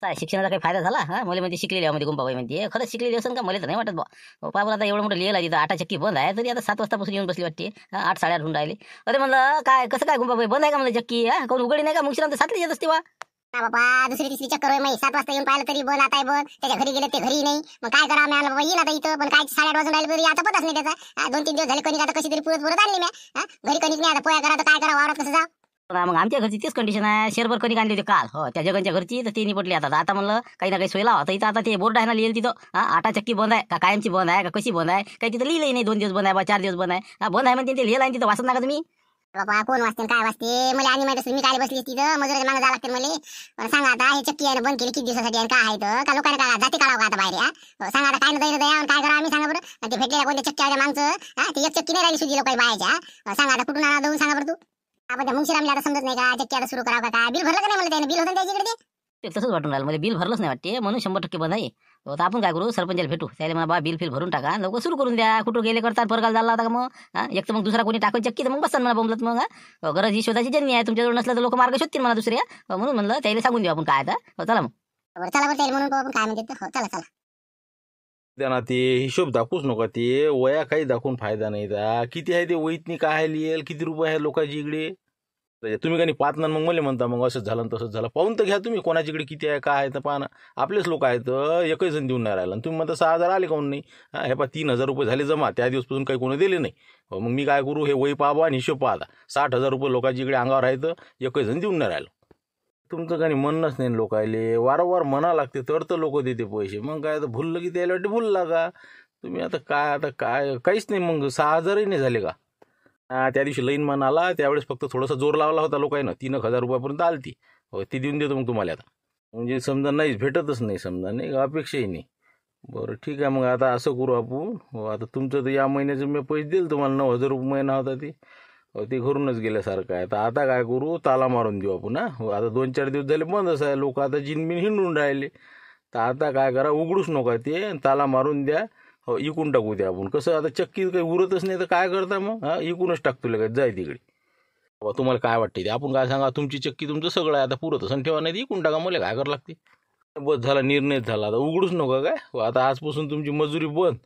काय शिक्षणाचा काही फायदा झाला? हा, मला म्हणते शिकलेली आहे मध्ये गुंपाबाई म्हणते. खरंच शिकलेली असेल का? मला तर नाही वाटत बा. पहा बरं आता एवढं मोठं लिहिलं आहे तिथं, आटा चक्की बंद आहे, तरी आता 7 वाजतापासून येऊन बसली वाटते. 8 साडेआठ होऊन राहिले. अरे म्हणलं काय कसं काय गुंपाबाई बंद आहे का म्हणलं चक्की? हा, कोण उघडी नाही का? मुक्षराम तर 7 येत असते बा. बाबा दुसरी तिसरी चक्कर होय माही 7 वाजता येऊन पाहिलं तरी बंद, आता बंद. त्याच्या घरी गेले ते घरी नाही. मग काय करा मी बाबा येईल आता इथं, पण काय 8:30 वाजून राहिले तरी आता पताच नाही त्याचा. 2-3 दिवस झाले कणिक आता कशी तरी पुरत आणली मी. घरी कणिक नाही, आता पोया करा तर काय करा, वावरात कसं जा. मग आमच्या घरची तेच कंडिशन आहे. शेरभर कणिक आणली होती काल. हो, त्या जगनच्या घरची तर ती निपटली आता म्हणलं काही ना काही सोय लावा. तर इथं आता ते बोर्ड आहे ना लिहिलं तिथं. हा, आटा चक्की बंद आहे का कायमची बंद आहे का कशी बंद आहे काही तिथं लिहिलंही नाही. 2 दिवस बंद आहे बा, 4 दिवस बंद आहे. हा, बंद आहे म्हणते ते लिहिलं आहे तिथं, वाचत नका तुम्ही. बाबा कोण वाचते काय वाचते मला आणि माहिती मी काय बसली तिथं मजुराच्या मागे जावं लागते मला. पण सांगा आता हे चक्की आहे बंद केली किती दिवसासाठी आणि काय आहे तर का लोकांना काय जाती काढावं का आता बाहेर? सांगा आता काय न दैर दया काय करा आम्ही सांगा बरं. ते भेटलेल्या कोणत्या चक्की आहे मागचं ते एक चक्की नाही राहिली सुजी लोक बायाच्या. सांगा आता कुठून आणा देऊन सांगा बरं तू. आपण त्या मुंशीरामला आता समजत नाही का चक्की आता सुरू करावं का काय? बिल भरलं का नाही मला त्याने? बिल होतं त्याच्याकडे ते. तसंच वाटून राहिलं मला. बिल भरलंच नाही वाटते म्हणून 100% बंद आहे. तर आपण काय करू, सरपंचाला भेटू, त्याला म्हणा बा बिल फिल भरून टाका, लवकर सुरू करून द्या. कुठं गेले करतात परगाल झाला होता का मग? हा, एक तर मग दुसरा कोणी टाकून चक्की तर मग बसन मला बोंबलत मग. गरज ही शोधाची जन्मी आहे, तुमच्याजवळ नसलं तर लोक मार्ग शोधतील मला दुसऱ्या. म्हणून म्हणलं त्याला सांगून देऊ आपण काय आता. चला मग. चला बरं त्याला म्हणून आपण काय म्हणते चला चला. त्यांना ते हिशोब दाखवूच नका. ते वया काही दाखवून फायदा नाही. किती आहे ते वहीतनी काय लिहेल, किती रुपये आहे लोकांची इकडे. तुम्ही काही पाहत ना मग मला म्हणता मग असंच झालं तसंच झालं. पाहून तर घ्या तुम्ही कोणाची इकडे किती आहे काय आहे तर पहा ना. आपलेच लोक आहेत, एकही जण देऊन नाही राहिला. तुम्ही म्हणता 6,000 आले काऊन नाही? हे पहा 3,000 रुपये झाले जमा, त्या दिवसपासून काही कोणी दिले नाही. मग मी काय करू, हे वही पाहा आणि हिशोब पाहता. 60,000 रुपये लोकांची इकडे अंगावर आहेत, एकही जण देऊन नाही राहिलं. तुमचं काही म्हणणंच नाही लोकायले. वारंवार म्हणा लागते तर लोक देते पैसे. मग काय तर भुललं की त्याला वाटते भुलला का तुम्ही. आता काय काहीच नाही. मग 6,000ही नाही झाले का? त्या दिवशी लईन मन आला त्यावेळेस फक्त थोडासा जोर लावला होता लोकांना. 3,000 रुपयापर्यंत आली ती. हो, ती देऊन देतो मग तुम्हाला आता. म्हणजे समजा नाहीच भेटतच नाही, समजा नाही अपेक्षाही नाही. बरं ठीक आहे मग आता असं करू आपण. हो, आता तुमचं तर या महिन्याचं मी पैसे दिले तुम्हाला. 9,000 रुपये महिना होता ते. हो, ते घरूनच गेल्यासारखं आहे. तर आता काय करू, ताला मारून देऊ आपण. हो, आता 2-4 दिवस झाले बंदच आहे. लोक आता जिनबिन हिंडून राहिले. तर आता काय करा, उघडूच नका ते, ताला मारून द्या. हो, इकून टाकू द्या आपण. कसं आता चक्की काही उरतच नाही तर काय करता मग? हा, इकूनच टाकतो लगेच, जाय तिकडे. बाबा तुम्हाला काय वाटते ते आपण काय सांगा. तुमची चक्की तुमचं सगळं आहे, आता पुरत असं ठेवा नाही इकून टाका. मला काय करावं लागते? बस झाला, निर्णयच झाला. आता उघडूच नका काय. हो, आता आजपासून तुमची मजुरी बंद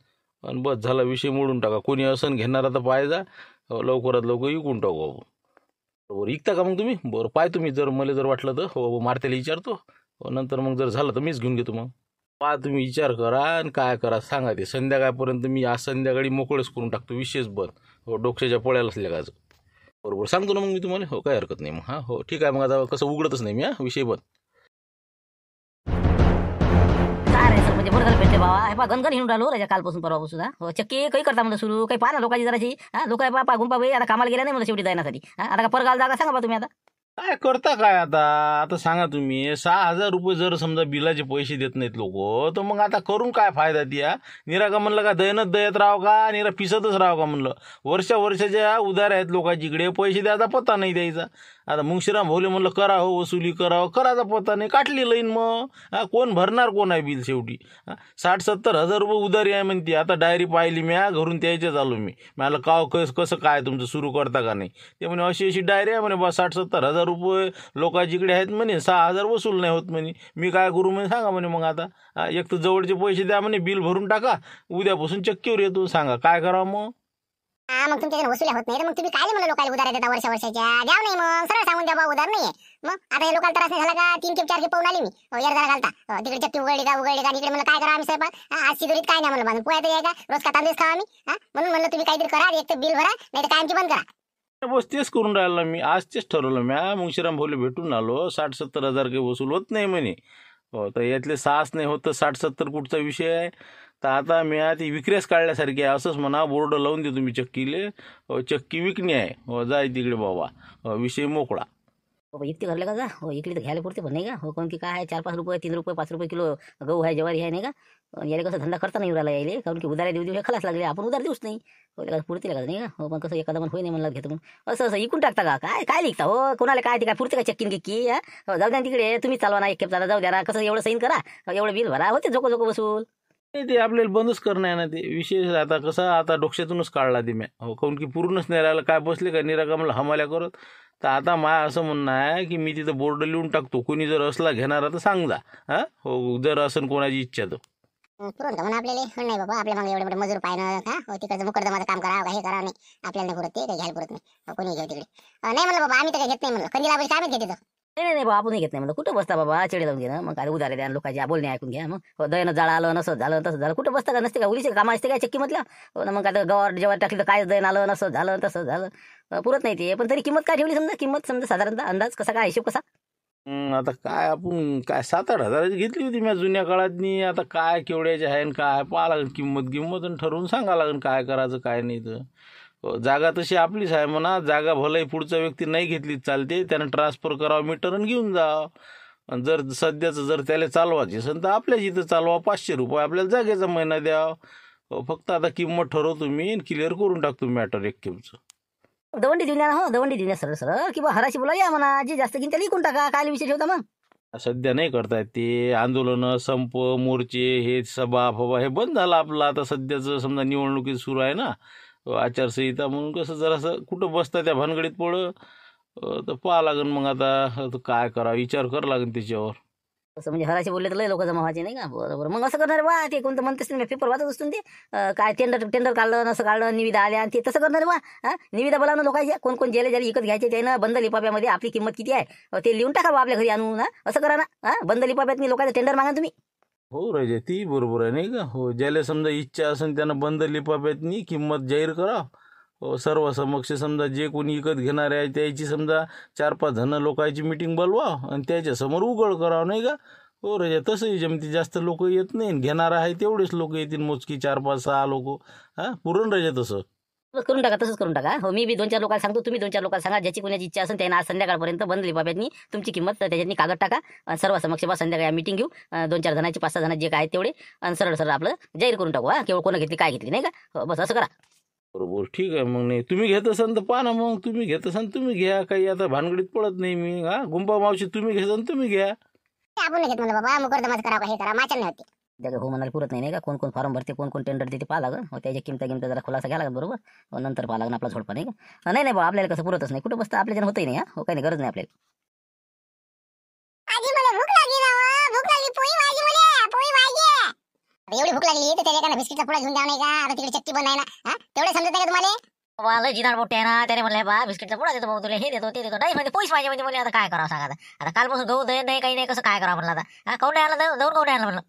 आणि बस झाला, विषय मोडून टाका. कोणी असं घेणार आता पाहिजे. लवकरात लवकर इकून टाकू आपण. बरोबर इकता का मग तुम्ही? बरं पाय तुम्ही, जर वाटलं तर हो मारत्याला विचारतो. नंतर मग जर झालं तर मीच घेऊन घेतो. मग पहा तुम्ही विचार करा आणि काय करा सांगा. ते संध्याकाळपर्यंत मी आज संध्याकाळी मोकळेच करून टाकतो, विशेष बंद. हो, डोक्याच्या पोळ्याला असल्याचं. बरोबर सांगतो ना मग मी तुम्हाला. हो, काय हरकत नाही मग. हां हो ठीक आहे. मग आता कसं उघडतच नाही मी. विषय बंद. काय रे सर, म्हणजे बरं झालं भेटले बाबा. हे पा गणगण हिंडून राहिलो राजा कालपासून परवापासून. हो, चक्की काही करता म्हणलं सुरू, काही पहा ना लोकांची जराची. लोक आहे पा गुंपाबाई आता कामाला गेल्या नाही मला शेवटी जाण्यासाठी. आता का परगाल जागा सांगा बा तुम्ही आता. काय करता काय आता सांगा तुम्ही. 6,000 रुपये जर समजा बिलाचे पैसे देत नाहीत लोक, तर मग आता करून काय फायदा द्या. निरा का म्हणलं का दयनच दयत राव का, निरा पिसतच राव का म्हणलं. वर्षाच्या उधार आहेत लोकांची इकडे, पैसे द्यायचा पत्ता नाही द्यायचा. आता मुंशीराम भाऊले म्हणलं करा हो वसुली करावं, करायचा पत्ता नाही. काटली लाईन मग. कोण भरणार कोण आहे बिल शेवटी? 60-70 हजार रुपये उधारी आहे म्हणते. आता डायरी पाहिली मी, घरून त्याच्याच आलो मी. मला कसं काय तुमचं सुरू करता का नाही? ते म्हणे अशी डायरी आहे म्हणे बा, 60-70 हजार रुपये लोकांची इकडे आहेत म्हणे, 6,000 वसूल नाही होत म्हणे. मी काय करू म्हणे सांगा म्हणे. मग आता एक तर जवळचे पैसे द्या म्हणे, बिल भरून टाका, उद्यापासून चक्कीवर येतो. सांगा काय करावं मग. मग तुमच्या वसुल्या होत नाही तर मग तुम्ही काय म्हणलं लोकांना उधार देता वर्षाच्या द्याव नाही. मग सरळ सांगून द्या बा उधार नाहीये. मग आता हे लोकांना त्रास नाही झाला का? 3 खेप 4 खेप पाहून आली मी. यार जरा घालता तिकडे चक्की उघडली का इकडे म्हणलं काय करा आम्ही साहेब. आज शिदोरीत काय नाही म्हणलं बांधून पोया तर का रोज का तांदूळ खावा आम्ही. म्हणून म्हणलं तुम्ही काहीतरी करा, एक तर बिल भरा नाही तर कायमची बंद करा. बस तेच करून राहिलो मी. आज तेच ठरवलं मी. मुंशीराम भाऊले भेटून आलो. 60-70 हजार काही वसूल होत नाही म्हणे. हो, तर यातले 6 नाही होत तर 60-70 कुठचा विषय आहे. तर आता मी ती विक्रेस काढल्यासारखी आहे असंच म्हणा. बोर्ड लावून दे तुम्ही चक्कीले. चक्की विकणे आहे. हो, जाय तिकडे बाबा, विषय मोकळा. हो, इकते घरले का जा. हो, इकडे तर घ्यायला पुरते पण नाही का. हो, कोण की काय आहे 4-5 रुपये 3 रुपये 5 रुपये किलो गहू आहे, ज्वारी आहे नाही का. याला कसं धंदा करता नाही राहिला यायले, कारण की उधार देऊ हे खलास लागले. आपण उधार देऊच नाही. हो, त्याला पुरते का नाही का. हो, पण कसं एखादा मन होई नाही म्हणलं घेतो मग असं इकून टाकता का काय काय लिखता. हो, कोणाला काय ते काय पुरते का चक्कीन की. हो, जाऊ द्या तिकडे, तुम्ही चालवा ना एक खेप चाला, जाऊ द्या ना. कसं एवढं सैन करा, एवढं बिल भरा, होते जोको वसूल. नाही ते आपल्याला बंदच करणं आहे ना ते विशेष. आता कसं आता डोक्यातूनच काढला ते म्या. हो, काऊन की पूर्णच नाही राहिलं. काय बसले का निरा का म्हणलं हमाल्या करत. तर आता असं म्हणणं आहे की मी तिथं बोर्ड लिहून टाकतो, कोणी जर असला घेणारा तर सांगा. हां हो, जर असं कोणाची इच्छा तर पुरून म्हणून आपल्याला नाही बाबा, आपल्या मागे एवढे मोठे मजूर पाहिजे का हो, तिकडचं मुकरदमाचं काम करावं का हे करावं नाही, आपल्याला नाही पुरत ते, काही घ्यायला पुरत नाही, कोणी घेऊ तिकडे. नाही म्हणलं बाबा, आम्ही तर काही घेत नाही म्हणलं, कंदीला काय माहिती घेते. नाही नाही बाबा, आपण घेत नाही म्हणलं. कुठं बसता बाबा, चेडे लावून घे ना मग, काय उधारे द्या लोकांच्या बोलणे ऐकून घ्या. मग दयनं जाळं आलं, नसं झालं तसं झालं, कुठं बसता का, नसते का, उलीचे कामं असते काय चक्की म्हटलं हो ना. मग आता गवार जेव्हा टाकली तर काय दयन आलं, नसं झालं तसं झालं, पुरत नाही ते. पण तरी किंमत काय ठेवली समजा, किंमत समजा साधारणतः अंदाज कसा, काय हिशोब कसा. आता काय आपण काय 7-8 हजाराची घेतली होती मी जुन्या काळातनी. आता काय केवढ्याचे आहे आणि काय पाहा लागेल, किंमत आणि ठरवून सांगा लागेल काय करायचं काय नाही. तर जागा तशी आपलीच आहे म्हणा, जागा भलाही पुढचा व्यक्ती नाही घेतली चालते, त्यानं ट्रान्सफर करावं मीटर आणि घेऊन जावं. आणि जर सध्याचं जर त्याला चालवायची असेल तर आपल्याच इथं चालवा, 500 रुपये आपल्याला जागेचा महिना द्यावं. फक्त आता किंमत ठरवतो मी, क्लिअर करून टाकतो मॅटर एक किमचं. दवंडी देऊन द्या ना, हो दवंडी देऊन द्या सरळ सरळ, किंवा हराशी बोला या म्हणा, जे जास्त घेईन त्याला इकून टाका, काय विषय ठेवता मग. सध्या नाही करतायत ते आंदोलनं, संप, मोर्चे, हे सभा फबा हे बंद झालं आपलं. आता सध्याचं समजा निवडणुकीत सुरू आहे ना आचारसंहिता, म्हणून कसं जरासं कुठं बसता त्या भानगडीत तर पाहा लागेल. मग आता काय करावं, विचार करावं लागेल त्याच्यावर. असं म्हणजे हराशी बोलले तर लय लोक जमा व्हायचे नाही का. बरोबर, मग असं करणार बा, ते कोणतं म्हणतेस मी पेपर वाचत असतो ते, काय टेंडर काढलं नसं काढलं, निविदा आल्या आणि ते तसं करणार बा. निविदा बोलावणं लोकांच्या, कोण कोण ज्याला ज्याला विकत घ्यायचे त्यानं बंद लिपाप्यामध्ये आपली किंमत किती आहे ते लिहून टाका बा आपल्या घरी आणून. असं करा ना, बंद लिपाप्यात मी लोकांचं टेंडर मागा तुम्ही. हो राजे, ती बरोबर आहे नाही का. हो, ज्याला समजा इच्छा असेल त्यानं बंद लिपाप्यातनी किंमत जाहीर करा. हो, सर्व समक्ष समजा जे कोणी विकत घेणार आहे त्याची समजा 4-5 जण लोकांची मिटिंग बोलवा आणि त्याच्यासमोर उघड करावं नाही का. हो राजा, तसंही जमती, जास्त लोक येत नाही, घेणार आहे तेवढेच लोक येतील, मोजकी 4-5-6 लोक. पुरण राजा तसं करून टाका, तसंच करून टाका. हो, मी बी 2-4 लोकांना सांगतो, तुम्ही 2-4 लोकांना सांगा, ज्याची कोणाची इच्छा असेल त्यानं आज संध्याकाळपर्यंत बंद लिपाप्यातनी तुमची किंमत त्याच्यातनी कागद टाका आणि सर्व समक्ष बा संध्याकाळी मीटिंग घेऊ, 2-4 जणांची 5-6 जणांची जे काय तेवढे, आणि सरळ सरळ आपलं जाहीर करून टाकू. केवळ कोण घेतली काय घेतली नाही का. हो, बस असं करा. बरोबर, ठीक आहे. मग नाही तुम्ही घेत असाल तर पहा ना, मग तुम्ही घेत असाल तुम्ही घ्या, काही आता भानगडीत पडत नाही मी. गुंपा मावशी तुम्ही घेसाल तुम्ही घ्या. आपण नाही घेत म्हणलं बाबा, मुकरदमाचं करावं का हे करा, माचन नाही होते. त्याच्या हो म्हणायला पुरत नाही का, कोण कोण फॉर्म भरते, कोण कोण टेंडर देते पाहा लागेल. त्याच्या किमता जरा खुलासा घ्या लागेल. बरोबर, नंतर पाहा लागेल आपला झोडपा नाही का. नाही नाही बा, आपल्याला कसं पुरतच नाही, कुठं बसतं आपल्याला होतही नाही. हो, काही नाही, गरज नाही आपल्याला. आजी मला भूक लागली ना, भूक लागली, पोळी भाजी मला, पोळी भाजी. एवढी भूक लागली तर त्याच्याकडे बिस्किटचा पुडा घेऊन द्यावा नाही का. आता तिकडे चक्की बंद आहे ना, तेवढे समजत नाही का तुम्हाला. मला जिनाड मोठे आहे ना, त्याने म्हणले बा बिस्किटचा पुडा देतो, भाऊ तुला हे देतो ते देतो, नाही म्हणजे पैसे पाहिजे म्हणजे. आता काय करावं सांगा, आता कालपासून गहू दे नाही काही नाही, कसं काय करावं म्हणलं. आता काऊन नाही आलं, जाऊन काऊन नाही आलं म्हणलं.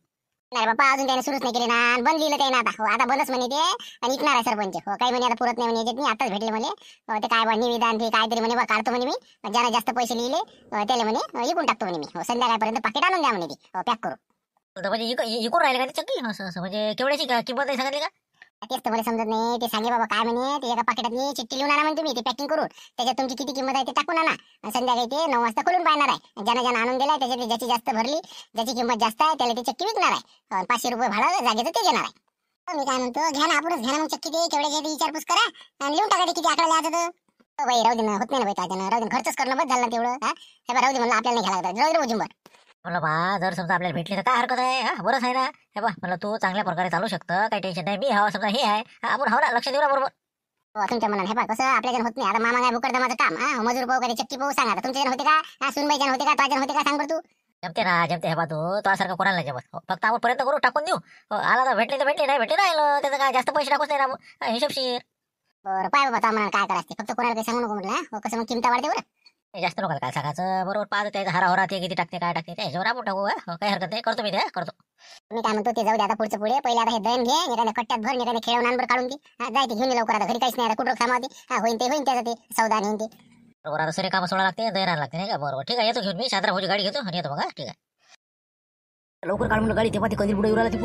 नाही बाबा, अजून त्याने सुरूच नाही केले ना, बंद लिहिलं त्याने आता. हो, आता बंदच म्हणे ते, आणि इकणार आहे सरपंच. हो, काही म्हणे आता पुरत नाही म्हणे, याच्यात आताच भेटले म्हणे. ते काय बा निविदान ते काहीतरी म्हणे बा, काढतो म्हणे मी, ज्याला जास्त पैसे लिहिले त्याला म्हणे इकून टाकतो म्हणे मी. हो, संध्याकाळपर्यंत पाकिट आणून द्या म्हणे ती, पॅक करून. म्हणजे इकून राहिले का ते चक्की, असं म्हणजे केवढ्याची किंमत आहे सांगितली का. तेच तर मला समजत नाही. ते सांगे बाबा काय म्हणे, ते एका पाकिटात चिठ्ठी लिहून आणा म्हणे तुम्ही, ते पॅकिंग करून त्याच्यात तुमची किती किंमत आहे ते टाकून आणा, आणि संध्याकाळी ते 9 वाजता खोलून पाहणार आहे. ज्यानं आणून दिलाय त्याच्यात ज्याची जास्त भरली, ज्याची किंमत जास्त आहे त्याला ती चक्की विकणार आहे. 500 रुपये भाडं जागेचं ते घेणार आहे. मी काय म्हणतो, घ्या ना, आपणच घ्या ना मग चक्की, ते केवढ्याची विचारपूस करा आणि लिहून टाका ते किती आकडा लिहायचं. बाई राहू दे ना, होत नाही ना बाई, त्याच्यानं राहू दे, खर्चच करणं बस झालं ना तेवढं. हे बा राहू दे म्हणलं, आपल्याला नाही घ्यायला लागतं, राहू दे उजिंबर. म्हणलं बा, जर समजा आपल्याला भेटली तर काय हरकत आहे, बरंच आहे ना. हे बा म्हणलं तू चांगल्या प्रकारे चालू शकतं, काही टेन्शन नाही. मी हवा समजा हे आहे, आपण हवा लक्ष देऊ ना बरोबर. हो, तुमच्या मनात हे पा कसं आपल्याजन होत नाही. आता मामा काय मुकरदमाचं काम, मजूर पाहू का चक्की पाहू, सांगा तुमच्या होते का, सुनबाईजन होते का, तुझ्या होते का, सांग बरं तू. जमते ना, जमते. हे बा तू सारखं कोणाला नाही जमत. फक्त आपण प्रयत्न करू, टाकून देऊ. आला तर भेटले नाही भेटले राहिलं, त्याचं काय जास्त पैसे टाकूच नाही ना, हिशोबशीर. बरं पाय बाबा, तुम्हाला काय करायचं फक्त कोणाला काही सांगू नको म्हटलं. कसं मग किंमत वाढते बरं. जास्त लोकांना काय सांगायचं, बरोबर पाहतो त्याचा हरा ते किती टाकते काय टाकते, त्या हिशोबावर आपण टाकू. काही हरकत नाही, करतो मी ते करतो. मी काय म्हणतो, ते जाऊ दे आता, पुढचं पुढे. पहिले आता हे दण घे, एखाद्या कट्ट्यात भर, एखाद्या खेळून आणबर काढून ती, जाय ते घेऊन ये लवकर. आता घरी काहीच नाही, आता कुठं कामावते. होईन त्याचं ते सौदा नेईन ते. बरोबर, आता सरे काम सोडा लागते, दैन लागते नाही का. बरोबर, ठीक आहे, येतो घेऊन मी. शांतराव भाऊची गाडी घेतो आणि येतो बघा. ठीक आहे, लवकर काढ म्हणलं गाडी, तेव्हा ते कंदील पुढे उराला ती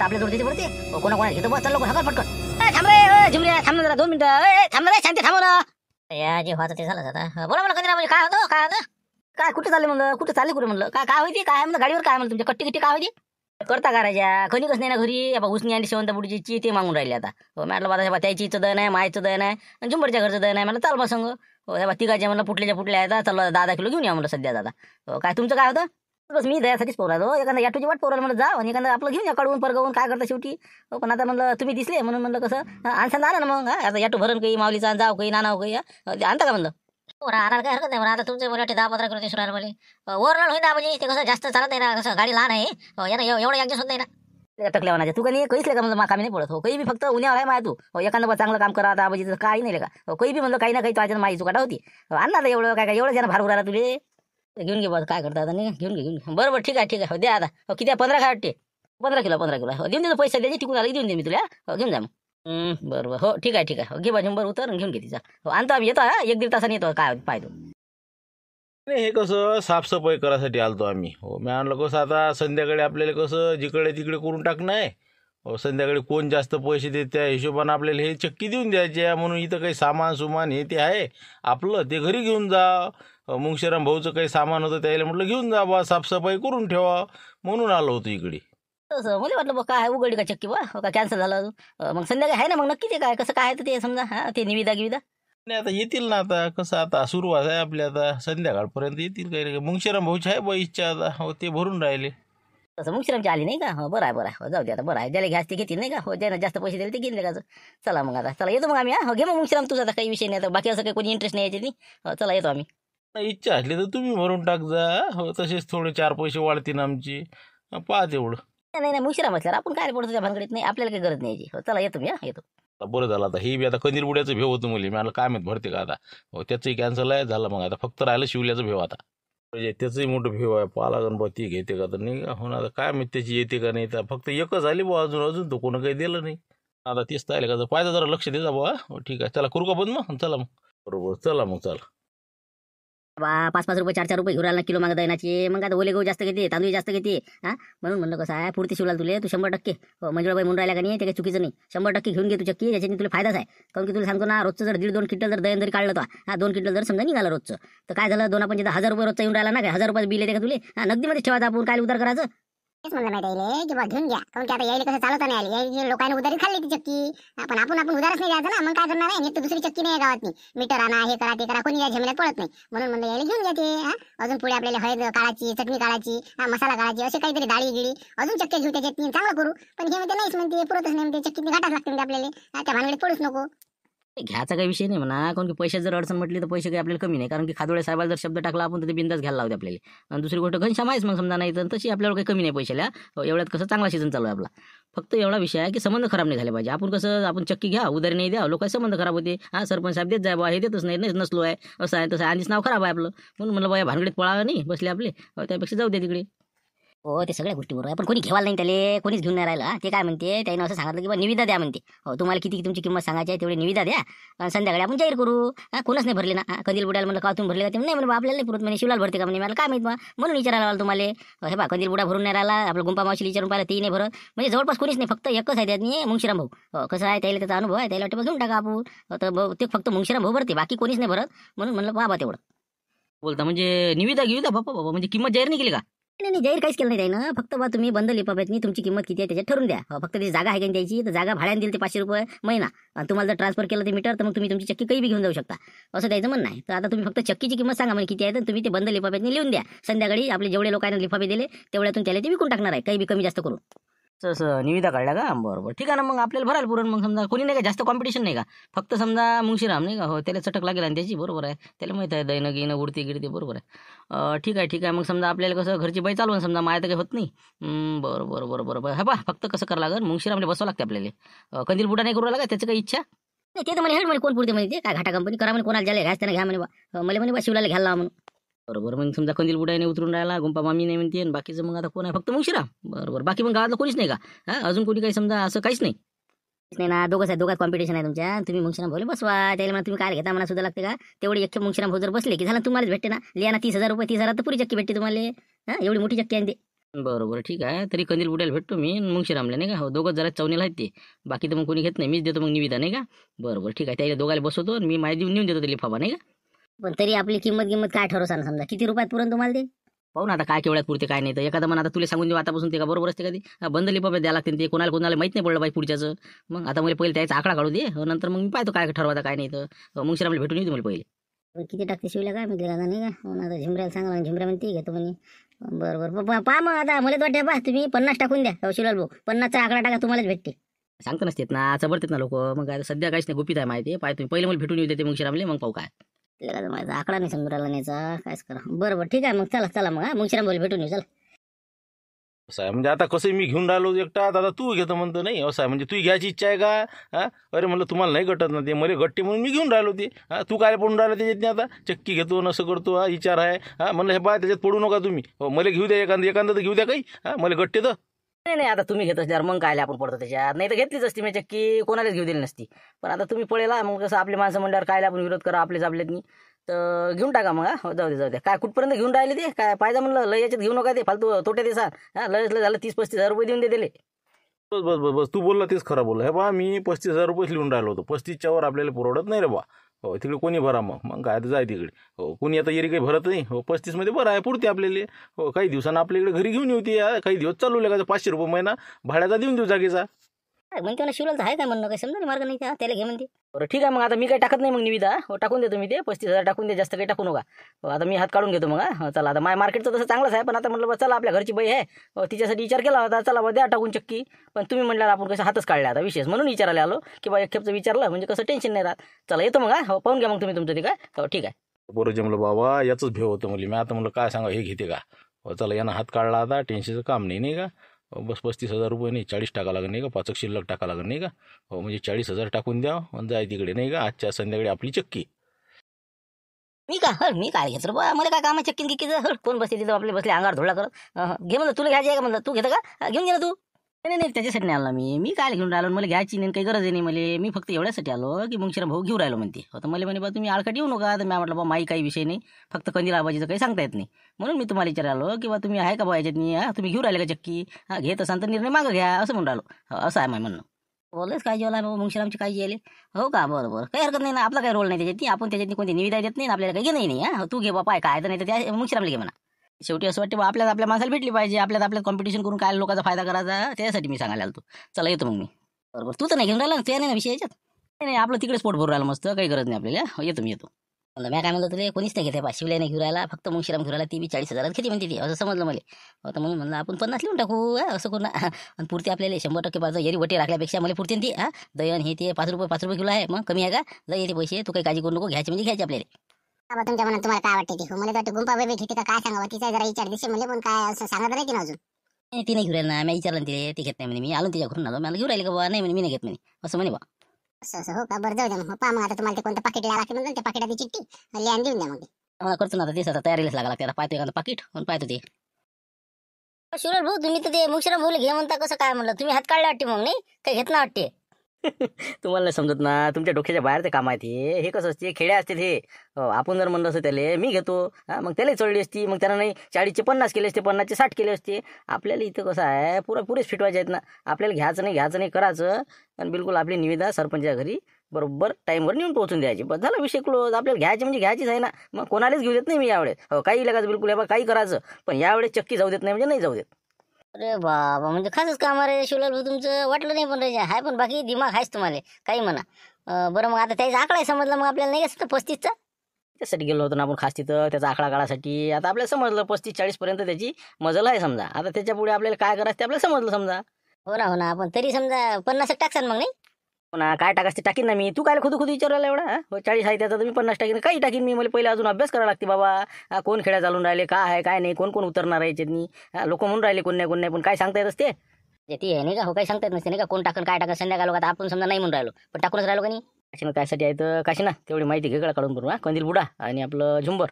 आपल्या जोड देते पडते. कोणा घेतो बस, चल लवकर हाका पटकन. थांब रे झिमऱ्या, थांब ना जरा 2 मिनिटं. थांब रे शांती, थांब ना. या जे व्हायचं ते झालं आता. बोला मला कंदिरा, म्हणजे काय होतं काय कुठे चालले म्हणलं, कुठे चालले कुठे म्हणलं, काय होती काय म्हणलं गाडीवर, काय म्हणलं तुमच्या कट्टी काय होती करता का राजा. खनिकच नाही ना घरी. उसनी आणि शेवंत बुडीची ते मागून राहिले आता. म्हटलं बा त्याची इथं दन आहे, मायचं दन आहे, आणि झुंबरच्या घरचं दन आहे. मला चाल बा संग. हो, तिघाच्या म्हणलं पुटल्या आहेत, चल 10 किलो घेऊन या म्हणलं सध्या दादा. काय तुमचं काय होतं. बस मी दयासाठीच पोरालो, एखादा याटूची वाट पोराला म्हणलं जा, आणि एखादा आपलं घेऊन या काढून परगवून, काय करता शेवटी. पण आता म्हणलं तुम्ही दिसले म्हणून म्हणलं कसं आणसा आणा ना मग. आता याटू भरण काही माऊलीचा जाव काही नानाव काही आणता का म्हणलं. आणायला काही हरकत नाही म्हणा. आता तुमचे मला वाटते 10-15 किलो ते राहिले मला ओव्हरलोड होईल ना, म्हणजे ते कसं जास्त चालत नाही ना, कसं गाडी लहान आहे. यानं एवढं ऍडजस्ट होत नाही ना. टकल्या म्हणायचं तू काही कहीच का म्हणलं कामी नाही पडत हो, काही बी फक्त उन्यावर आहे माय तू एखादं बा चांगलं काम करा आता आबाजी काही नाही का काही बी म्हणलं काही ना काही तो माझी चुकाटा होती. आणला आता एवढं काय एवढं ज्यानं भार उराला तुले घेऊन घे बस काय करता आता नाही घेऊन घे बरोबर ठीक आहे हो द्या आता किती 15 काय वाटते 15 किलो देऊन देतो पैसे द्यायचे टिकून आला देऊन दे मी तुला घेऊन जा मग बरोबर हो ठीक आहे घे बा 100 उतर घेऊन घे तिचा आणतो आम्ही येतो 1-1.5 तासाने येतो काय पाहतो. नाही हे कसं साफसफाई करायसाठी आलतो आम्ही. हो मी आणलं कसं आता संध्याकाळी आपल्याला कसं जिकडे तिकडे करून टाकणं आहे. हो संध्याकाळी कोण जास्त पैसे देत त्या हिशोबानं आपल्याला हे चक्की देऊन द्यायचे आहे. म्हणून इथं काही सामान हे ते आहे आपलं ते घरी घेऊन जा. मुंगशीराम भाऊचं काही सामान होतं त्याला म्हटलं घेऊन जा बा साफसफाई करून ठेवा म्हणून आलो होतो इकडे. तसं मला वाटलं बा काय उघडली का चक्की बा का कॅन्सल झालं मग संध्याकाळी आहे ना मग नक्की ते काय कसं काय तर ते समजा हा ते निविदा नाही आता येतील ना आता कसं आता सुरुवात आहे आपल्या आता संध्याकाळपर्यंत येतील काही मुंगशीराम भाऊची आहे बा इच्छा आता हो ते भरून राहिले. तसं मुंगशीरामची आली नाही का हो बरं आहे हो जाऊ दे आता बरं आहे ज्याला घ्यास ते घेतील नाही का हो ज्यानं जास्त पैसे दिले ते घेतले का चला मग आता चला येतो मग आम्ही हो घे मग मुंगशीराम तुझा आता काही विषय नाही आता बाकी असं काही कोणी इंटरेस्ट नाही यायची नाही चला येतो आम्ही. इच्छा असली तर तुम्ही भरून टाक जा. हो तसेच थोडे 4 पैसे वाढतील आमची पहा तेवढं. नाही मुंगशीराम असल्यावर आपण काय पडतो त्या भानगडीत नाही आपल्याला काही गरज नाही यायची हो चला येतो मी येतो. बरं झालं आता ही बी आता कंदील बुड्याचं भेव होतं मुली मला काय माहीत भरते का आता. हो त्याचंही कॅन्सल आहे झालं मग आता फक्त राहिलं शिवल्याचं भेव आता म्हणजे त्याचंही मोठं भेव आहे पाला गणपती घेते का तर नाही का हो ना आता काय माहिती त्याची येते का नाही तर फक्त एकच आली बुवा अजून तो कोणं काही दिलं नाही. आता तेच तर का पाहिजे जरा लक्ष दे जा बुवा. हो ठीक आहे चला करू का बंद मग चला मग बरोबर चला मग चला. 5-5 रुपये 4-4 रुपये घेऊन राहिला किलो मागे दैनाचे मग आता ओले गहू जास्त घेते तांदूळ जास्त घेते हा म्हणून म्हणलं कसं आहे पुरती शिवला तुले तू 100% मंजुळाबाई म्हणून राहिला का नाही ते काही चुकीचं नाही 100% घेऊन घे तू चक्की याच्याने तुला फायदाच आहे. कारण की तुला सांगतो ना रोजचं जर 1.5-2 क्विंटल जर दही जरी काढलं तर 2 क्विंटल जर समजा निघालं रोजचं तर काय झालं 2-5 1000 रुपये रोजचा येऊन राहिला ना काय 1000 रुपये बिल येते का तुले नगदीमध्ये ठेवायचं आपण काय उधार करायचं. तेच म्हणलं माहिती आहे की बा घेऊन घ्या कारण की आता यायला कसं चालवता नाही आली यायला लोकांनी उधारी खाल्ली ती चक्की आपण उधारच नाही द्यायचं ना मग काय करणार आहे. एक तर दुसरी चक्की नाही गावात मीटर आणा हे करा ते करा कोणी या झमेल्यात पडत नाही म्हणून म्हणलं यायला घेऊन घ्या ते अजून पुढे आपल्याला हळद काढायची चटणी काढायची मसाला काढायची असे काहीतरी डाळी गिळी अजून चक्क्या घेऊ त्याच्यात चांगलं करू पण हे म्हणते नाहीच म्हणते पुरतच नाही म्हणते चक्कीत घाटाच लागते म्हणते आपल्याला त्या भानगडीत पडूच नको. घ्यायचा काही विषय नाही म्हणा कारण की पैशात जर अडचण म्हटली तर पैसे काही आपल्याला कमी नाही कारण की खादोळे साहेबाला जर शब्द टाकला आपण तर ते बिंदास घ्यायला लावते आपल्याला. आणि दुसरी गोष्ट घनश्याम आहेच मग समजा नाही तर तशी आपल्याला काही कमी नाही पैशाला एवढ्यात कसं चांगला सीझन चालू आहे आपला. फक्त एवढा विषय आहे की संबंध खराब नाही झाले पाहिजे. आपण कसं आपण चक्की घ्या उधारी नाही द्या लोकांचे संबंध खराब होते सरपंच साहेब देत जाय बा हे देतच नाही नसलो आहे असं आहे तसं आधीच नाव खराब आहे आपलं म्हणून म्हणलं बा या भानगडीत पळावं नाही बसले आपले त्यापेक्षा जाऊ दे तिकडे. हो ते सगळ्या गोष्टी बरोबर आहे पण कोणी घेवायला नाही त्याला कोणीच घेऊन नाही राहिला. ते काय म्हणते त्यानं असं सांगितलं की बा निविदा द्या म्हणते हो तुम्हाला किती तुमची किंमत सांगायची आहे तेवढी निविदा द्या आणि संध्याकाळी आपण जाहीर करू. कोणच नाही भरले ना कंदील बुडाला म्हणलं का तुम्ही भरले का ते नाही म्हणून आपल्याला नाही पुरत म्हणे शिवलाल भरते का म्हणे मला काय माहित बा म्हणून विचारायला आला तुम्हाला. हे बा कंदील बुडा भरून नाही राहिला आपलं गुंपा मावशीला विचारून पाहिलं तेही नाही भरत म्हणजे जवळपास कोणीच नाही फक्त एकच आहे त्यातनी मुंगशीराम भाऊ कसं आहे त्याला त्याचा अनुभव आहे त्याला वाटतं घेऊन टाका आपण तर ते फक्त मुंगशीराम भाऊ भरते बाकी कोणीच नाही भरत म्हणून म्हणलं बाबा तेवढं बोलता म्हणजे निविदा घेऊ द्या बाबा म्हणजे किंमत जाहीर नाही केली का. नाही जाहीर काहीच केलं नाही त्यानं फक्त बा तुम्ही बंद लिपाब्यातनी तुमची किंमत किती आहे त्याच्यात ठरून द्या फक्त त्याची जागा आहे का द्यायची तर जागा भाड्याने दिली ते 500 रुपये महिना आणि तुम्हाला जर ट्रान्सफर केलं ते मीटर तर मग तुम्ही तुमची चक्की काही बी घेऊन जाऊ शकता असं द्यायचं म्हणणं आहे. तर आता तुम्ही फक्त चक्कीची किंमत सांगा म्हणजे किती आहे तर तुम्ही ते बंद लिपाब्यातनी लिहून द्या संध्याकाळी आपले जेवढे लोकांना लिफाबे दिले तेवढ्यातून त्याला ते विकून टाकणार आहे काही बी कमी जास्त करून. तसं निविदा काढल्या का बरोबर ठीक आहे ना मग आपल्याला भरायला पुरण मग समजा कोणी नाही का जास्त कॉम्पिटिशन नाही का फक्त समजा मुंगशीराम नाही का हो त्याला चटक लागेल आणि त्याची बरोबर आहे त्याला माहिती आहे दैनं गिनं उडती गिडते बरोबर आहे. ठीक आहे मग समजा आपल्याला कसं घरची बाई चालवून समजा माया तर काही होत नाही बरोबर हा बा फक्त कसं करावं लागेल मुंगशीरामला बसवावं लागते आपल्याला कंदील बुडा नाही करू लागा त्याची काही इच्छा नाही ते तर मला हेड म्हणे कोण पुरते म्हणजे काय घाटा कंपनी करा म्हणे कोणाला ज्याला घ्यास त्यांना घ्या म्हणे बा मला म्हणे बा शिवलाला घ्यायला लावा म्हणून बरोबर मग समजा कंदील बुडाने उतरून राहिला गुंपा मामी नाही म्हणते आणि बाकीचं मग आता कोण आहे फक्त मुंगशीराम बरोबर बाकी मग गावातलं कोणीच नाही का अजून कोणी काही समजा असं काहीच नाही ना दोघात कॉम्पिटिशन आहे तुमच्या तुम्ही मुंगशीराम भाऊ बसवा त्याला म्हणा तुम्ही काय घेता मला सुद्धा लागते का तेवढी एक मुंगशीराम भाऊ जर बसले की झालं तुम्हालाच भेटते ना लिहा ना 30,000 रुपये 30,000 तर पुरी चक्की भेटते तुम्हाला एवढी मोठी चक्की आहे ते बरोबर ठीक आहे तरी कंदील बुडायला भेटतो मी मुंगशीरामला नाही का हो दोघं जरा चवणीला आहेत ते बाकी तर मग कोणी घेत नाही मीच देतो मग निविदा नाही का बरोबर ठीक आहे त्याला दोघाला बसवतो आणि मी माहिती नेऊन देतो ते लिफाफा नाही का. पण तरी आपली किंमत काय ठरवू सांग समजा किती रुपयात पुरण तुम्हाला ते पाहू ना आता काय केवढ्यात पुरते काय नाही तर एखादा मन आता तुला सांगून देऊ आतापासून ते का बरोबर असते कधी बंद लिपाब्यात द्यायला लागते ते कोणाला माहित नाही पडलं बाई पुढच्याचं मग आता मला पहिले त्याचा आकडा काढू दे नंतर मग मी पाहतो काय ठरवायचा काय नाही तर मुंगशीरामला भेटून येऊ मला पहिले किती टाकते शिवल्या काय माहिती राजा नाही का आता झिमऱ्याला सांगा झिमऱ्या म्हणते घेतो म्हणे बरोबर पहा मग आता मला वाटते बा तुम्ही 50 टाकून द्या शिवलाल भाऊ 50चा आकडा टाका तुम्हालाच भेटते सांगता नसतेत ना चबरतेत ना लोक मग आता सध्या काहीच नाही गुपित आहे माहिती पाय तुम्ही पहिले मला भेटून येऊ देते मुंगशीरामले मग पाहू काय का माझा आकडा नाही समजून राहिला न्यायचा, कायच करा. बरं ठीक आहे मग, चला चला मग मग श्रीराम भेटून येऊ, चला. असं आहे म्हणजे आता कसं मी घेऊन राहिलो एकटा, आता तू घेतो म्हणतो नाही, असं आहे म्हणजे तू घ्यायची इच्छा आहे का? हा, अरे म्हणलं तुम्हाला नाही गटत ना ते, मला गट्टे म्हणून मी घेऊन राहिलो ते. हा, तू काय पडून राहिलं त्याच्यात नाही, आता चक्की घेतो नसं करतो, हा विचार आहे. हा म्हणलं हे बा त्याच्यात पडू नका तुम्ही, मला घेऊ द्या एखादं तर घेऊ द्या काही. हा मला गट्टे तर नाही आता तुम्ही घेत असल्यावर मग काय आपण पडतो त्याच्यात, नाही तर घेतलीच असती मी चक्की, कोणालाच घेऊ दिली नसती. पण आता तुम्ही पळेला, मग कसं आपले माणसं म्हणल्यावर काय आपण विरोध करा, आपलेच आपल्यात नाही तर घेऊन टाका मग. हा जाऊ दे काय कुठपर्यंत घेऊन राहिले ते, काय पाहिजे म्हणलं लय याच्यात घेऊ नका ते, फालतू तोटे देसा. हा लय झालं 30-35 हजार रुपये देऊन दे दिले. बस बस बस बस तू बोलला तेच खरं बोलला. हे बा मी 35,000 रुपये लिहून राहिलो होतो, 35च्या वर आपल्याला पुरवडत नाही रे बा. हो तिकडे कोणी भरा मग काय तर जाय तिकडे. हो कोणी आता येरी काही भरत नाही. हो 35मध्ये बरं आहे, पुरते आपल्याला. हो काही दिवसांना आपल्या इकडे घरी घेऊन येते, काही दिवस चालू लागायचं, 500 रुपये महिना भाड्याचा देऊन देऊ जागेचा. म्हणते ना शिवलाल आहे काय म्हणणं, काय समजा मार्ग नाही त्याला घे म्हणते. बरं ठीक आहे मग, आता मी काही टाकत नाही मग निविदा. हो टाकून देतो मी ते 35,000 टाकून दे, जास्त काही टाकू नका. हो आता मी हात काढून घेतो मग. हा चला आता माय मार्केटचं तसं चांगलंच आहे, पण आता म्हटलं बा चला आपल्या घरची बाई आहे, तिच्यासाठी विचार केला होता, चला बा द्या टाकून चक्की. पण तुम्ही म्हटल्यावर आपण कसं हातच काढले आता विशेष, म्हणून विचारायला आलो की बा एक खेपचं विचारलं म्हणजे कसं टेन्शन नाही राहत. चला येतो मग. हो पाहून घ्या मग तुम्ही तुमचं ते काय. हो ठीक आहे. बरं जमलं बाबा, याचंच भेव होतं मला. मी आता म्हणलं काय सांगा हे घेते का. हो चला यानं हात काढला, आता टेन्शनचं काम नाही का. बस 35,000 रुपये नाही, 40 टाका लागत नाही का, 5 शिल्लक टाका लागत नाही का. हो म्हणजे 40,000 टाकून द्या आणि जाय तिकडे नाही का. आजच्या संध्याकाळी आपली चक्की. मी काय घेतो बा, मला काय काम आहे चक्कीन गिक्कीचं. कोण बसते तिथं आपले बसले अंगार धोळा करत. घे म्हणलं, तुला घ्यायची आहे का म्हणलं, तू घेतं का, घेऊन घे ना तू. नाही त्याच्यासाठी नाही आलो मी काय घेऊन राहिलो, मला घ्यायची नाही काही गरज नाही मला. मी फक्त एवढ्यासाठी आलो की मुंगशीराम भाऊ घेऊन राहिलो म्हणते. तर मला म्हणे बा तुम्ही आळकाट येऊ नका. तर मी म्हटलं बा माई काही विषय नाही, फक्त कंदील आबाजीचं काही सांगता येत नाही, म्हणून मी तुम्हाला विचारालो की बा तुम्ही आहे का बा याच्यात नाही. तुम्ही घेऊन राहिले का चक्की. घेत असाल तर निर्णय मागं घ्या असं म्हणून राहिलो. असं आहे माझं म्हणणं. बोललेच काय जेवला बाबा मुंगशीरामची काय जेवले. हो का बरं काही हरकत नाही ना, आपला काही रोल नाही त्याच्यात. आपण त्याच्यात कोणती निविदा देत नाही, आपल्याला काही घेणं नाही. तू घे बापा काय तर नाही तर त्या मुंगशीरामला घे म्हणा. शेवटी असं वाटतं बा आपल्या माणसाला भेटली पाहिजे, आपल्यात कॉम्पिटिशन करून काय लोकांचा फायदा करायचा, त्यासाठी मी सांगायला आलो. चला येतो मग मी. बरोबर तू तर नाही घेऊन राहिला ते नाही ना विषय याच्यात. नाही आपलं तिकडेच पोट भरून राहिलं मस्त, काही गरज नाही आपल्याला. येतो मी म्हणलं मी काय म्हणलं तुला, कोणीच नाही घेते बा, शिवल्या नाही घेऊन राहिला, फक्त मुंगशीराम घेऊन राहिला, ती बी 40,000 घेते म्हणते ती, असं समजलं मला. आता म्हणून म्हणलं आपण 50 लिहून टाकू. असं करून आणि पुरते आपल्याला 100% बाजू येरी वटे राखल्यापेक्षा मला पुरते ती. दयन हे ते 5 रुपये किलो आहे, मग कमी आहे का, लय येते पैसे. तू काही काळजी करू नको, घ्यायचे म्हणजे घ्यायचे आपल्याला. बाबा तुमच्या मनात तुम्हाला काय वाटते ते, मला वाटतं गुंपा बेबी घेते का काय सांगावं, तिचा जरा विचार दिसे मला, पण काय असं सांगत नाही अजून. ती नाही घेऊन राहिला ना, मी विचारलं ना तिथे, ती घेत नाही म्हणे. मी आलो तिच्या घरून आलो, मला घेऊन राहिले का बा, नाही म्हणे मी नाही घेत म्हणे, असं म्हणे बा. असं हो का, बरं जाऊ द्या मग. पहा मग आता तुम्हाला ते कोणतं पाकिट लिहा लागते म्हणून त्या पाकिटाची चिठ्ठी लिहान देऊन द्या मग. मला करतो ना आता तेच, आता तयारीलाच लागा लागते. आता पाहतो एखादं पाकिट आणि पाहतो ते. शिवलाल भाऊ तुम्ही तर ते मुंगशीराम भाऊला घे म्हणता, कसं काय म्हणलं तुम्ही हात काढला वाटते, मग नाही काही घेत ना वाटते. तुम्हाला नाही समजत ना, तुमच्या डोक्याच्या बाहेर ते काम आहे हे कसं असते, खेड्या असते हे. आपण जर म्हणलं असं त्याला मी घेतो, मग त्याला चढली असती, मग त्याला नाही 40चे 50 केले असते, 50चे 60 केले असते. आपल्याला इथं कसं आहे पुरेच फिटवायचे आहेत ना, आपल्याला घ्यायचं नाही करायचं, आणि बिलकुल आपली निविदा सरपंचाच्या घरी बरोबर टाईमवर नेऊन पोहोचून द्यायची. बस झाला विषय क्लोज. आपल्याला घ्यायची म्हणजे घ्यायचीच आहे ना, मग कोणालाच घेऊ देत नाही मी यावेळेस. काही लगायचं बिलकुल आहे बा, काही करायचं, पण यावेळेस चक्की जाऊ देत नाही म्हणजे नाही जाऊ देत. अरे बाबा म्हणजे खासच काम आहे शिवलाल भाऊ तुमचं, वाटलं नाही पण रे आहे, पण बाकी दिमाग आहेच तुम्हाला काही म्हणा. बरं मग आता त्याचा आकडा समजला मग आपल्याला, नाही का 35चा. त्यासाठी गेलो होतो ना आपण खास तिथं, त्याचा आकडा काढासाठी. आता आपल्याला समजलं 35-40 पर्यंत त्याची मजल आहे समजा. आता त्याच्या पुढे आपल्याला काय करायचं ते आपल्याला समजलं समजा. हो ना आपण तरी समजा 50 टाकसान मग नाही. पुन्हा काय टाकायचं ते टाकीन ना मी. तू काय खुद विचारला एवढा. 40 आहे त्याचा, तर मी 50 टाकीन, काही टाकीन मी. मला पहिले अजून अभ्यास करावा लागते बाबा. कोण खेड्या चालून राहिले, काय आहे काय नाही, कोण उतरणार आहे याच्यातनी. लोक म्हणून राहिले कोण नाही, पण काय सांगता येत असते ती आहे नाही का. हो काही सांगता येत नसते नाही का, कोण टाकन काय टाकन. संध्याकाळ आता आपण समजा नाही म्हणून राहिलो, पण टाकूनच राहिलो का नाही. काशी ना त्यासाठी आहे तर काशी ना तेवढी माहिती घेगळा काढून करू. कंदील बुडा आणि आपलं झुंबर,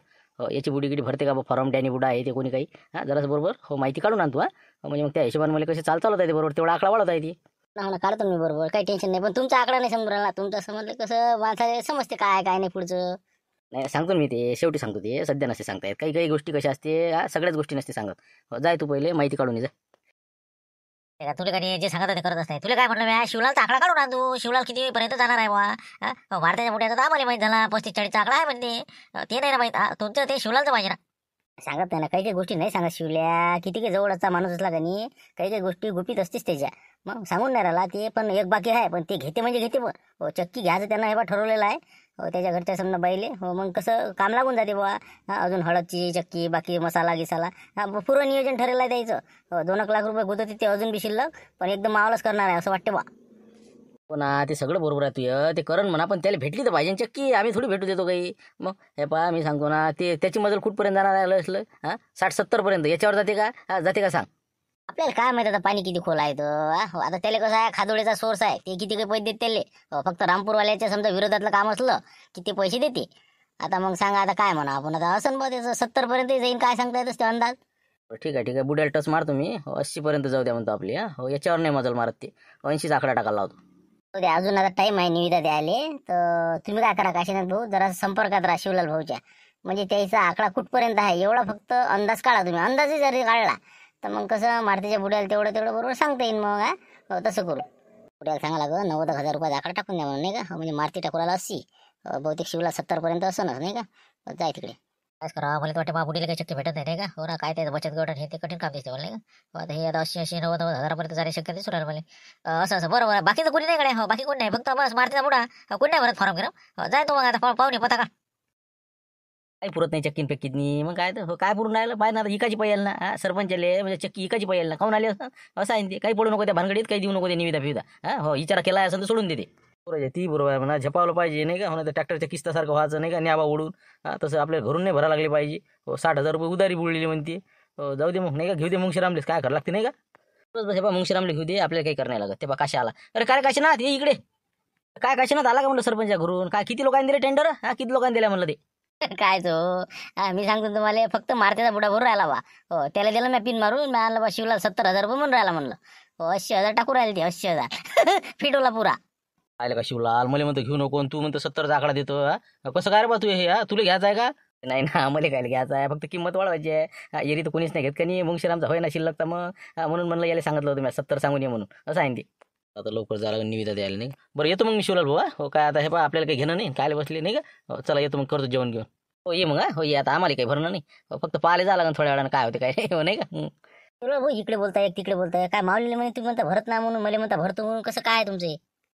याची बुडी गिडी भरते का बा, फॉर्म डॅनी बुडा आहे ते कोणी काही. जराच बरोबर हो माहिती काढून आणतो. म्हणजे मग त्या हिशोबाने मला कसे चालत आहे ते बरोबर, तेवढा आकडा वाढत आहे ती. ना काढतो मी बरोबर, काही टेन्शन नाही. पण तुमचा आकडा नाही समजून राहिला, तुमचं समजलं कसं माणसाला समजते काय काय नाही पुढचं. नाही सांगतो मी ते, शेवटी सांगतो ते, सध्या नसते सांगता येत. काही गोष्टी कशा असते, सगळ्याच गोष्टी नसते सांगत. जाय तू पहिले माहिती काढून ये जा. तुला काही जे सांगत ते करत असते. तुला काय म्हटलं मी, शिवलालचा आकडा काढून आण तू. शिवलाल किती पर्यंत जाणार आहे बा. भारताच्या मोठ्याचा तर आम्हाला माहित झाला 35-40चा आकडा आहे म्हणते, ते नाही ना माहित. तुमचं ते शिवलालचं पाहिजे ना. सांगत नाही ना, काही गोष्टी नाही सांगत शिवल्या. किती काही जवळचा माणूस असला का नाही, काही गोष्टी गुपित असतेच त्याच्या. मग सांगून नाही राहिला ते, पण एक बाकी आहे, पण ते घेते म्हणजे घेते. पण चक्की घ्यायचं त्यांना हे बा ठरवलेलं आहे. त्याच्या घरच्या समजा बाईले. मग कसं काम लागून जाते बुवा. अजून हळदची चक्की, बाकी मसाला गिसाला, पूर्ण नियोजन ठरलेलं आहे द्यायचं. 2 लाख रुपये गुतवते ते अजून बी शिल्लक, पण एकदम मावलच करणार आहे असं वाटते बा. हो ना, ते सगळं बरोबर आहे तुझं, ते करण म्हणा, पण त्याला भेटली तर पाहिजे चक्की. आम्ही थोडी भेटू देतो काही. मग हे पहा, मी सांगतो ना, ते त्याची मजल कुठपर्यंत जाणार आहे असलं? 60-70 पर्यंत. याच्यावर जाते का? जाते का सांग? आपल्याला काय माहित आता पाणी किती खोल आहे तर आता त्याला कसं आहे, खादोळीचा सोर्स आहे, ते किती काही पैसे देत त्याले. फक्त रामपूरवाल्याच्या समजा विरोधातलं काम असलं की ते पैसे देते. आता मग सांगा आता काय म्हणा आपण, आता असं बघ त्याचं 70 पर्यंत जाईन, काय सांगता येतच ते अंदाज. ठीक आहे, ठीक आहे, बुड्याला टच मारतो मी. 80 पर्यंत जाऊ द्या म्हणतो आपली. याच्यावर नाही मजल मारत ते. 80चा आकडा टाकायला लावतो. ते अजून आता टाइम आहे निविदा द्यायले, तर तुम्ही काय करा काशीनाथ भाऊ, जरा संपर्कात राहा शिवलाल भाऊच्या. म्हणजे त्याचा आकडा कुठपर्यंत आहे एवढा फक्त अंदाज काढा तुम्ही. अंदाजही जरी काढला तर मग कसं मारुतीच्या बुड्याला तेवढं तेवढं बरोबर सांगता येईल. मग तसं करू. बुड्याला सांगा लागं 90,000 रुपयाचा आकडा टाकून द्या म्हणून, नाही का. म्हणजे मारुती टाकूला 80, बहुतेक शिवला 70 पर्यंत असं नाही का. जाय तिकडे. काय करा, मला तर वाटतं बाबुडीला काही शक्य भेटत नाही का. हो ना, काय त्याचं बचत गट हे ते कठीण काम दिसते मला, नाही का. आता हे आता 80-90 हजारापर्यंत जाणे शक्य दिसून राहिलं मला. असं बरोबर. बाकीचं कोणी नाही कडे. हो, बाकी कोणी नाही, फक्त बस मारुतीचा बुडा. कोणी नाही भरत फॉर्म करा. जाय तू मग आता पाहुणे पता का. काही पुरत नाही चक्कीन पेक्कीतनी. मग काय तर काय पुरून राहिलं पाहिजे ना. इकाची पाहिजे ना. सरपंचाले म्हणजे चक्की इकाची पाहिजे ना. खाऊन आले असं आहे ते. काही पडू नको त्या भानगडीत, काही देऊ नको ते निविदा फिविदा. हो, विचारा केला असेल तर सोडून देते. बरोबर आहे, ती बरोबर आहे म्हणा. झपावलं पाहिजे, नाही का. हो ना, तर ट्रॅक्टरच्या किस्तासारखं व्हायचं, नाही का, न्याबा ओढून. तसं आपल्या घरून नाही भरा लागले पाहिजे. 60,000 रुपये उधारी बुडलेली म्हणते. जाऊ दे मग, नाही का. घेऊ दे मुंगशीरामलेस, काय करावं लागते, नाही का. बस हे बा मुंगशीरामले घेऊ दे, आपल्याला काही करण्याला लागत. ते बा काशी आला. अरे काय काशीनाथ ये इकडे. काय काशीनाथ आला का म्हणलं सरपंचा घरून. काय किती लोकांनी दिले टेंडर. किती लोकांनी दिला म्हणलं ते. काय तो मी सांगतो तुम्हाला, फक्त मारुतीचा बुडा भरून राहिला बा. हो, त्याला दिलं मी पिन मारून, मी आणलं बा शिवला 70,000 रुपये म्हणून राहिला म्हणलं. हो, 80,000 टाकून राहिले ते. 80,000 फिटवला पुरा. आलं का शिवलाल. मला म्हणतो घेऊ नको, तू म्हणतो 70चा आकडा देतो. कसं काय रे बा तू हे. तुला घ्यायचं आहे का. नाही ना, मला काय घ्यायचं आहे, फक्त किंमत वाढवायची आहे. एरी तर कोणीच नाही घेत का नाही. मुंगशीरामचा होय ना शिल्लक, तर मग म्हणून म्हणलं याला सांगितलं होतं मी 70 सांगून ये म्हणून. असं आहे ते. आता लवकर झालं निविदा द्यायला, नाही. बरं येतो मग मी शिवलाल भाऊ. हो, काय आता हे बा आपल्याला काही घेणं नाही, काय बसले, नाही का. हो, चला येतो मग, करतो जेवण घेऊन. हो ये मग. हो ये, आता आम्हाला काही भरणं नाही. फक्त पाहिले जा लागेल थोड्या वेळानं काय होते काय. हो, नाही का. भाऊ इकडे बोलताय तिकडे बोलताय, काय मावलेले म्हणे तुम्ही म्हणता भरत ना म्हणून, मला म्हणता भरतो म्हणून. कसं काय तुमचे.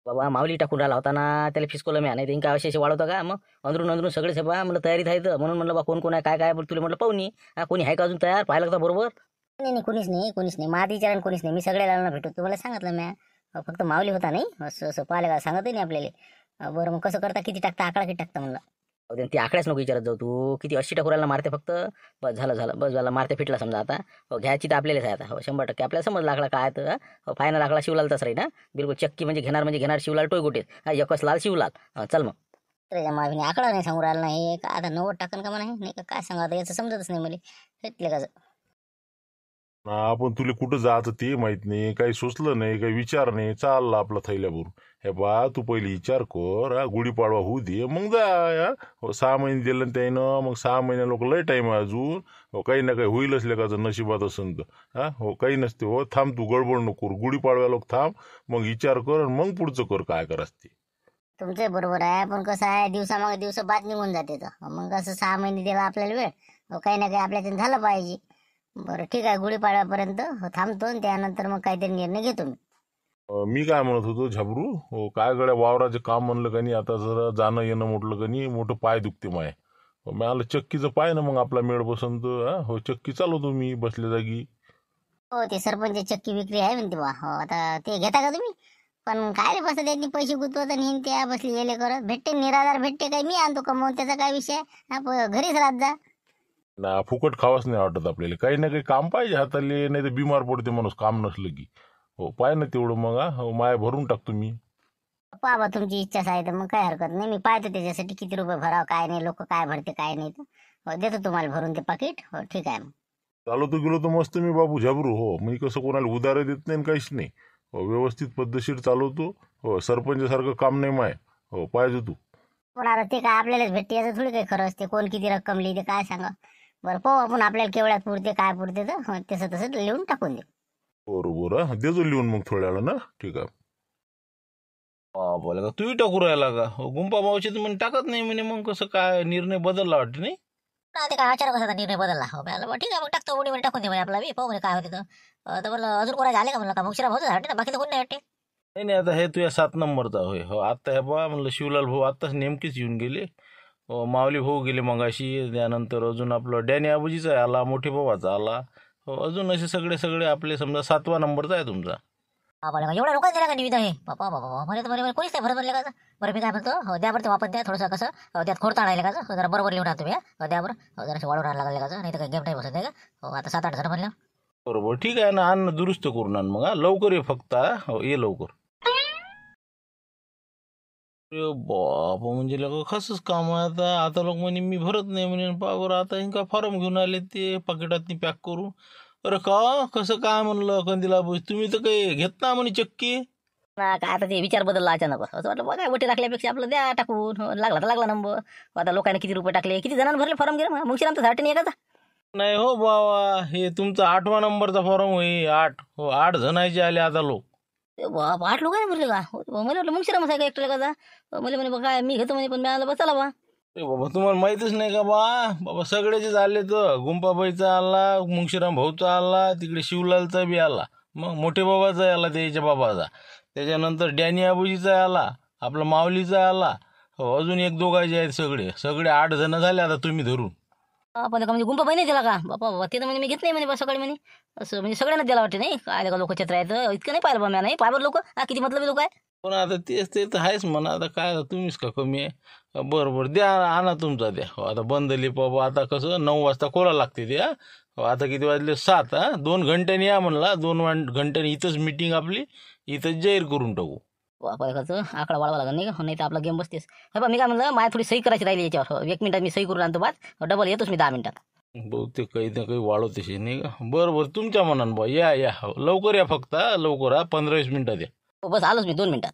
बाबा माऊली टाकून राहिला होता ना, त्याला फिसकोला मी नाही. काय असे वाढवता का. मग अंदरून सगळे सभा म्हणलं तयारीत आहे तर, म्हणून म्हणलं बा कोण कोण आहे काय काय. तुला म्हटलं पाहुणी कोणी आहे का अजून तयार, पाहायला लागता बरोबर. नाही कोणीच नाही माझ्या विचारानं कोणीच नाही. मी सगळ्या भेटतो तुम्हाला सांगितलं मी. फक्त माऊली होता नाही, असं पाहिलं का सांगत नाही आपल्याला. बरं मग कसं करता, किती टाकता आकडा, किती टाकता म्हणलं. ती आकड्याच नको विचारत जाऊ तू. किती 80 टाकूरायला मारते फक्त. बस झालं बस झालं, मारते फिटला समजा आता. हो, घ्यायची तर आपल्यालाच आहे आता. हो, 100% आपल्याला समजला आकडा काय तर. हो, फायनल आकडा शिवलाल तसं राहील ना. बिलकुल चक्की म्हणजे घेणार शिवलाल टोयगोटे. एकच लाल शिवलाल. चल मग. मावीने आकडा नाही सांगू राहिला नाही का. आता 90 टाकन का म्हणा, नाही का काय सांगा आता, याचं समजतच नाही मला. भेटले का आपण तुला कुठं जायचं ते माहित नाही, काही सुचलं नाही, काही विचार नाही, चालला आपला थैल्याभरून. हे बा तू पहिले विचार कर. गुढीपाडवा होऊ दे मग जा. हो, 6 महिने दिलं ना त्यानं, मग 6 महिने लोक लय टाइम आहे अजून. हो, काही ना काही होईलच लेकाचं नशिबात असेल तर. हो, काही नसते. हो, थांब तू, गडबड नको. गुढीपाडव्या लोक थांब, मग विचार कर मग पुढचं कर काय करायचं ते. तुमचं बरोबर आहे, पण कसं आहे दिवसामागे दिवस बाद निघून जाते तर मग असं 6 महिने दिला आपल्याला वेळ. काही ना काही आपल्याच्यानं झालं पाहिजे. बरं ठीक आहे, गुढीपाडव्यापर्यंत थांबतो आणि त्यानंतर मग काहीतरी निर्णय घेतो मी. मी काय म्हणत होतो झाबरू, हो काय गड्या वावराचे काम म्हणलं का नाही, आता जरा जाणं येणं म्हटलं का नाही, मोठं पाय दुखते माय. मी आलं चक्कीचं पाय ना, मग आपला मेळ बसंत. हो, चक्की चालवतो मी बसल्या जागी. हो, ते सरपंच चक्की विक्री आहे म्हणते बा. हो, आता ते घेता का तुम्ही. पण काय रे बसत त्यांनी पैसे गुंतवत आणि त्या बसली गेले करत. भेटते निराधार भेटते, काय मी आणतो कमवून, त्याचा काय विषय. घरीच राहत जा ना. फुकट खावाच नाही वाटत आपल्याला. काही ना काही काम पाहिजे हाताले, नाही तर बिमार पडते माणूस काम नसलं की. हो, पाय ना तेवढं मग. हो, माय भरून टाकतो मी. बाबा तुमची इच्छा आहे तर मग काय हरकत नाही. मी पाहतो त्याच्यासाठी किती रुपये भरावं, काय नाही, लोक काय भरते काय नाही. तर देतो तुम्हाला भरून ते पाकिट. हो ठीक आहे. मग चालवतो गेलो तर मस्त मी बाबू झाबरू. हो, मी कसं कोणाला उधार देत नाही काहीच नाही. हो, व्यवस्थित पद्धतशीर चालवतो. हो, सरपंचासारखं काम नाही माय. हो, पाहिजे तू. पण आता ते काय आपल्यालाच भेटते याचं थोडी काही खरं असते. कोण किती रक्कम लिहिते काय सांगा. बरं पाहू आपण आपल्याला केवढ्यात पुरते काय पुरते तर तसं लिहून टाकून दे. बरोबर. देतो लिहून मग थोड्या वेळा ना. ठीक आहे. बोला का तूही टाकू राहिला का. गुंपा मावशी तर म्हणे टाकत नाही म्हणे. मग कसं काय निर्णय बदलला वाटते नाही. ते काय अचानक कसा निर्णय बदलला. हो, ठीक आहे मग टाकतो उडी मध्ये टाकून दे म्हणे आपला बी. पाहू म्हणे काय होते तर म्हणलं अजून कोणाचे आले का म्हणलं का मुंगशीराम होतं वाटते ना, बाकी तर कोण नाही वाटते. नाही आता हे तुझ्या 7 नंबरचा होय. हो, आता हे बा म्हणलं शिवलाल भाऊ आत्ताच नेमकीच येऊन गेले. हो, माऊली भाऊ गेले मगाशी. त्यानंतर अजून आपलं डॅनी आबूजीचा आला, मोठे भावाचा आला. हो, अजून असे सगळे आपले समजा 7वा नंबरचा आहे तुमचा. बाबा एवढ्या लोकांनी दिला का निविदा हे बाबा बाबा मला तर बरोबर कोणीच नाही भरत म्हणले का बरं मी काय म्हणतो द्या बरं ते वापस द्या थोडंसं कसं त्यात खोडताळ राहिले का जरा बरोबर लिहून तुम्ही द्या बरं जराशी वाढवून राहायला लागले का नाही तर काही गेम टाईम बसत नाही का आता 7-8 जण म्हणलं बरोबर ठीक आहे ना, आण दुरुस्त करून आण मग लवकर ये फक्त ये लवकर. अरे बाबा म्हणजे लोक कसंच काम आहे आता लोक म्हणे मी भरत नाही म्हणे बाबर आता इंका फॉर्म घेऊन आले ते पाकिटात पॅक करून. अरे का कसं काय म्हणलं कंदीला तुम्ही तर काही घेत ना म्हणे चक्की. काय आता ते विचार बदलला अचानक असं वाटलं बघा वटे टाकल्यापेक्षा आपलं द्या टाकून लागला तर लागला नंबर. आता लोकांनी किती रुपये टाकले किती जणांना भरले फॉर्म गेला मग आमचा 60 नाही एकाचा. नाही हो बाबा हे तुमचा 8वा नंबरचा फॉर्म होई 8 जणांचे आले आता लोक. बाप 8 लोकांनी भरले का मला वाटलं मग शिरामच आहे का एकट्याला का मला म्हणे बघा मी घेतो म्हणे पण मिळालं बस चला बा. अरे बाबा तुम्हाला माहितच नाही का बाबा सगळ्याचेच आले तर गुंपाबाईचा आला मुंगशीराम भाऊचा आला तिकडे शिवलालचा बी आला मग मोठे बाबाचा आला त्याच्या बाबाचा त्याच्यानंतर डॅनी आबूजीचा आला आपला माऊलीचा आला अजून 1-2 आहेत सगळे 8 जण झाले आता तुम्ही धरून. पण का म्हणजे गुंपा नाही दिला का बाबा ते तर म्हणे मी घेत नाही म्हणे बा सकाळी म्हणे असं म्हणजे सगळ्यांना द्यायला वाटते नाही काय का लोक चित्र आहेत इतकं नाही पाहिलं बा मी नाही पाहिलं लोक किती मतलब लोक आहे. पण आता तेच ते तर आहेच म्हणा आता काय तुम्हीच का कमी आहे. बरं द्या आणा तुमचा द्या. आता बंदली बाबा आता कसं 9 वाजता खोला लागते ते आता किती वाजले 7 2 घंट्यानी या म्हणला 2 घंट्यानी इथंच मीटिंग आपली इथंच जाहीर करून टाकू. वापरायचं आकडा वाढवा लागेल नाही का नाही तर आपला गेम बसतेस. हे बा मी काय म्हणलं माझ्या थोडी सही करायची राहिली याच्यावर 1 मिनिटात मी सही करून आणतो बाद डबल येतोच मी 10 मिनिटात. बहुतेक काही ना काही वाढवतेशी नाही का. बरं तुमच्या मनानं बा या लवकर या फक्त लवकर 15-20 मिनिटात या. बस आलोच मी 2 मिनिटात.